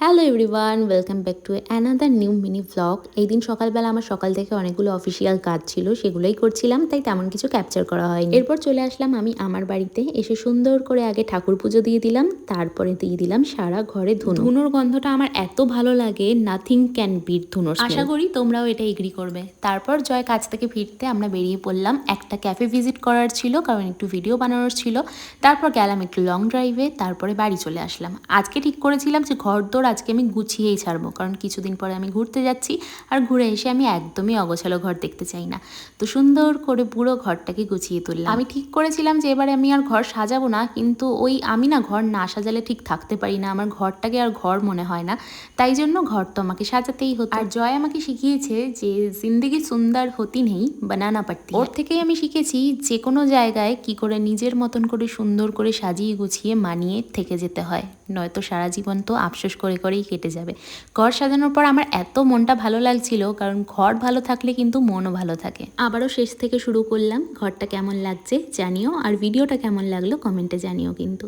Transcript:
Hello everyone, welcome back to another new mini vlog. এই দিন সকালবেলা আমার সকাল থেকে অনেকগুলো অফিসিয়াল কাজ ছিল, সেগুলোই করছিলাম, তাই তেমন কিছু ক্যাপচার করা হয়নি। এরপর চলে আসলাম আমি আমার বাড়িতে। এসে সুন্দর করে আগে ঠাকুর পুজো দিয়ে দিলাম, তারপরে দিয়ে দিলাম সারা ঘরে ধুনো। ধুনোর গন্ধটা আমার এত ভালো লাগে, নাথিং ক্যান বিট ধুনোর। আশা করি তোমরাও এটা এগ্রি করবে। তারপর জয় কাজ থেকে ফিরতে আমরা বেরিয়ে পড়লাম। একটা ক্যাফে ভিজিট করার ছিল, কারণ একটু ভিডিও বানানোর ছিল। তারপর গেলাম একটু লং ড্রাইভে, তারপরে বাড়ি চলে আসলাম। আজকে ঠিক করেছিলাম যে ঘর দৌড় আজকে আমি গুছিয়েই ছাড়বো, কারণ কিছুদিন পরে আমি ঘুরতে যাচ্ছি, আর ঘুরে এসে আমি একদমই অগোছালো ঘর দেখতে চাই না। তো সুন্দর করে পুরো ঘরটাকে গুছিয়ে তুললাম। আমি ঠিক করেছিলাম যে এবারে আমি আর ঘর সাজাবো না, কিন্তু আমি না ঘর না সাজালে ঠিক থাকতে পারি না, আমার ঘরটাকে আর ঘর মনে হয় না, তাই জন্য ঘর তো আমাকে সাজাতেই হতো। আর জয় আমাকে শিখিয়েছে যে জিন্দেগি সুন্দর হতি নেই, বানানা পারতি। ওর থেকেই আমি শিখেছি যে কোনো জায়গায় কি করে নিজের মতন করে সুন্দর করে সাজিয়ে গুছিয়ে মানিয়ে থেকে যেতে হয়, নয়তো সারা জীবন তো আফসোস করে করেই কেটে যাবে। ঘর সাজানোর পর আমার এত মনটা ভালো লাগছিল, কারণ ঘর ভালো থাকলে কিন্তু মনও ভালো থাকে। আবারও শেষ থেকে শুরু করলাম। ঘরটা কেমন লাগছে জানিও, আর ভিডিওটা কেমন লাগলো কমেন্টে জানিও কিন্তু।